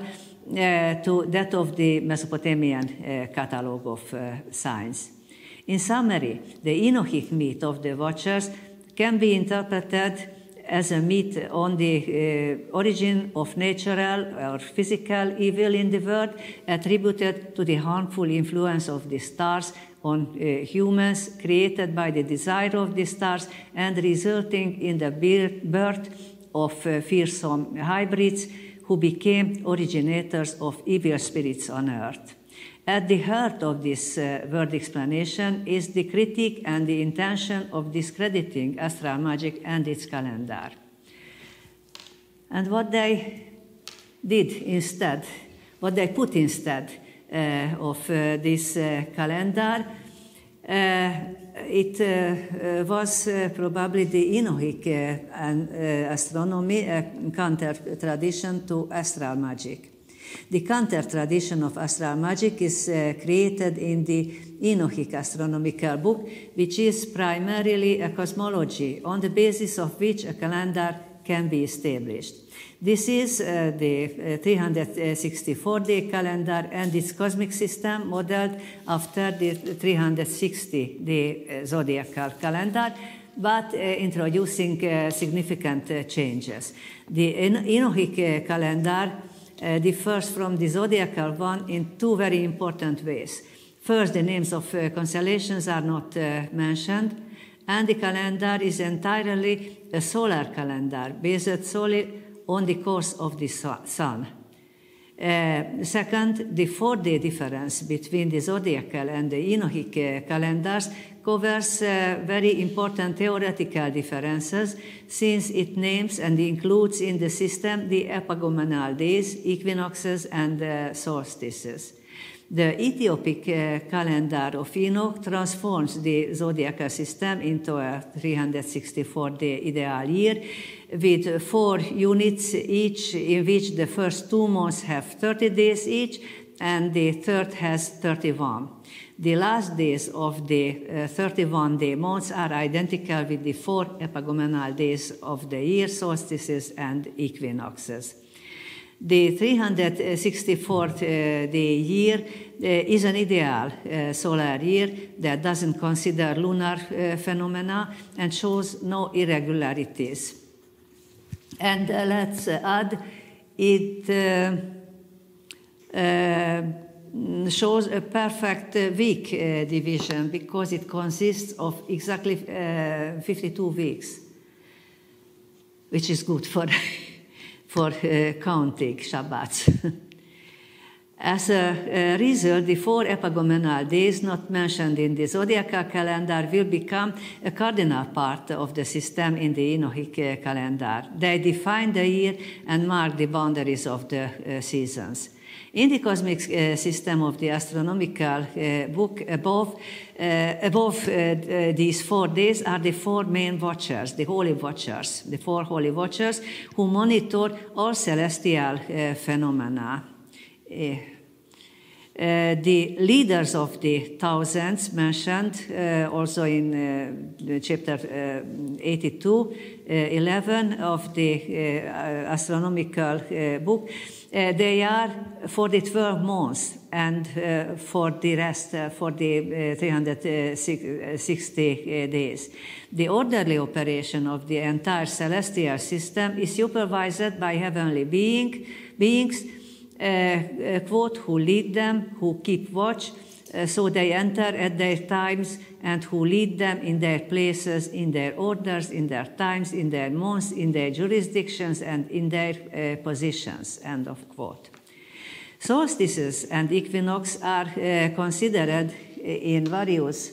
to that of the Mesopotamian catalogue of signs. In summary, the Enochic myth of the Watchers can be interpreted as a myth on the origin of natural or physical evil in the world, attributed to the harmful influence of the stars on humans, created by the desire of the stars and resulting in the birth of fearsome hybrids who became originators of evil spirits on earth. At the heart of this word explanation is the critique and the intention of discrediting astral magic and its calendar. And what they did instead, what they put instead of this calendar, it was probably the Enochic astronomy, a counter-tradition to astral magic. The counter-tradition of astral magic is created in the Enochic astronomical book, which is primarily a cosmology on the basis of which a calendar can be established. This is the 364-day calendar and its cosmic system modeled after the 360-day zodiacal calendar, but introducing significant changes. The Enochic calendar differs from the zodiacal one in two very important ways. First, the names of constellations are not mentioned, and the calendar is entirely a solar calendar based solely on the course of the sun. Second, the 4-day difference between the zodiacal and the Enochic calendars covers very important theoretical differences, since it names and includes in the system the epagomenal days, equinoxes, and solstices. The Ethiopic calendar of Enoch transforms the zodiacal system into a 364-day ideal year, with 4 units each, in which the first 2 months have 30 days each, and the third has 31. The last days of the 31-day months are identical with the 4 epagomenal days of the year, solstices and equinoxes. The 364th day year is an ideal solar year that doesn't consider lunar phenomena and shows no irregularities. And let's add, it shows a perfect week division because it consists of exactly 52 weeks, which is good for counting Shabbats. As a result, the 4 epagomenal days not mentioned in the zodiacal calendar will become a cardinal part of the system in the Enochic calendar. They define the year and mark the boundaries of the seasons. In the cosmic system of the astronomical book, above these 4 days are the 4 main watchers, the holy watchers, the 4 holy watchers who monitor all celestial phenomena. The leaders of the thousands mentioned also in chapter 82:11 of the astronomical book. They are for the 12 months and for the rest, for the 360 days. The orderly operation of the entire celestial system is supervised by heavenly beings, quote, who lead them, who keep watch, So they enter at their times, and who lead them in their places, in their orders, in their times, in their months, in their jurisdictions, and in their positions, end of quote. Solstices and equinox are considered in various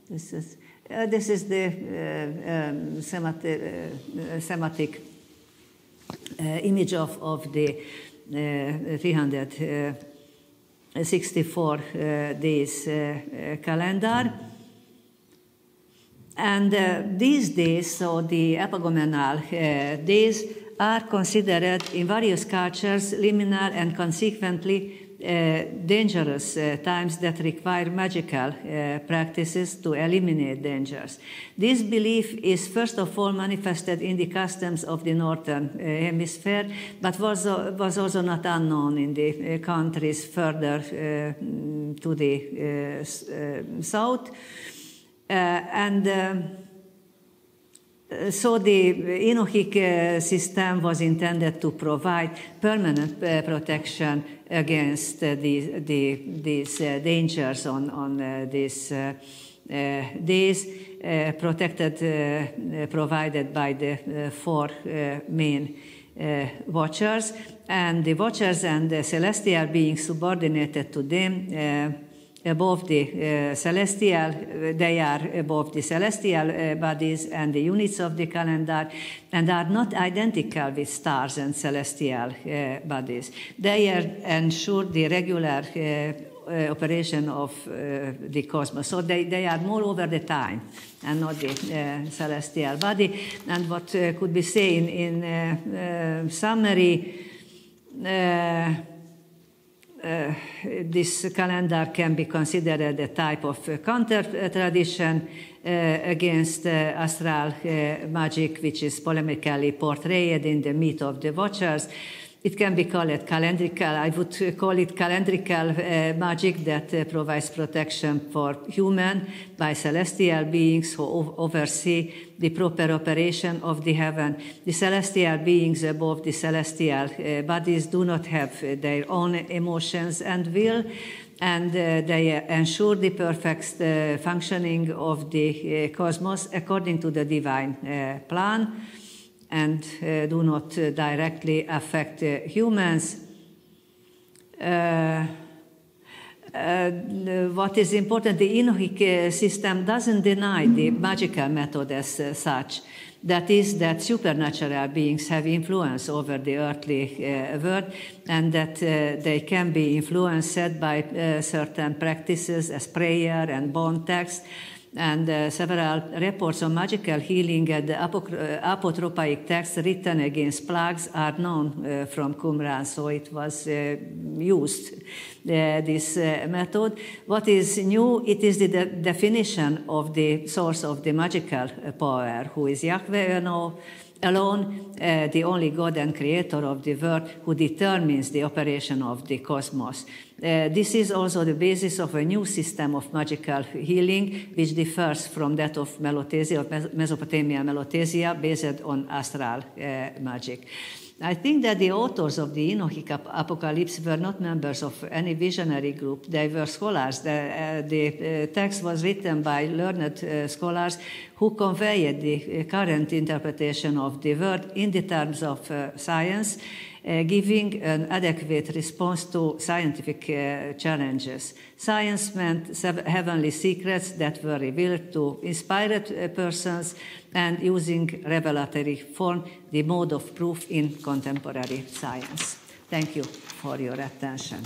this is the semantic image of the 364 days calendar. And these days, so the epagomenal days, are considered in various cultures liminal and consequently dangerous times that require magical practices to eliminate dangers. This belief is first of all manifested in the customs of the northern hemisphere, but was also not unknown in the countries further to the south. So the Enochic system was intended to provide permanent protection against these dangers on these days, provided by the four main watchers, and the watchers and the celestial beings subordinated to them above the celestial, they are above the celestial bodies and the units of the calendar, and are not identical with stars and celestial bodies. They ensure the regular operation of the cosmos. So they are more over the time and not the celestial body. And what could be said in summary, this calendar can be considered a type of counter-tradition against astral magic, which is polemically portrayed in the myth of the Watchers. It can be called calendrical. I would call it calendrical magic that provides protection for human by celestial beings who oversee the proper operation of the heaven. The celestial beings above the celestial bodies do not have their own emotions and will, and they ensure the perfect functioning of the cosmos according to the divine plan, and do not directly affect humans. What is important, the Enochic system doesn't deny the magical method as such. That is, that supernatural beings have influence over the earthly world, and that they can be influenced by certain practices as prayer and bone text. And several reports on magical healing and apotropaic texts written against plagues are known from Qumran, so it was used, this method. What is new, it is the definition of the source of the magical power, who is Yahweh alone, the only God and creator of the world, who determines the operation of the cosmos. This is also the basis of a new system of magical healing, which differs from that of Melothesia, of Mesopotamian Melothesia, based on astral magic. I think that the authors of the Enochic Apocalypse were not members of any visionary group. They were scholars. The text was written by learned scholars who conveyed the current interpretation of the word in the terms of science, giving an adequate response to scientific challenges. Science meant heavenly secrets that were revealed to inspired persons, and using revelatory form, the mode of proof in contemporary science. Thank you for your attention.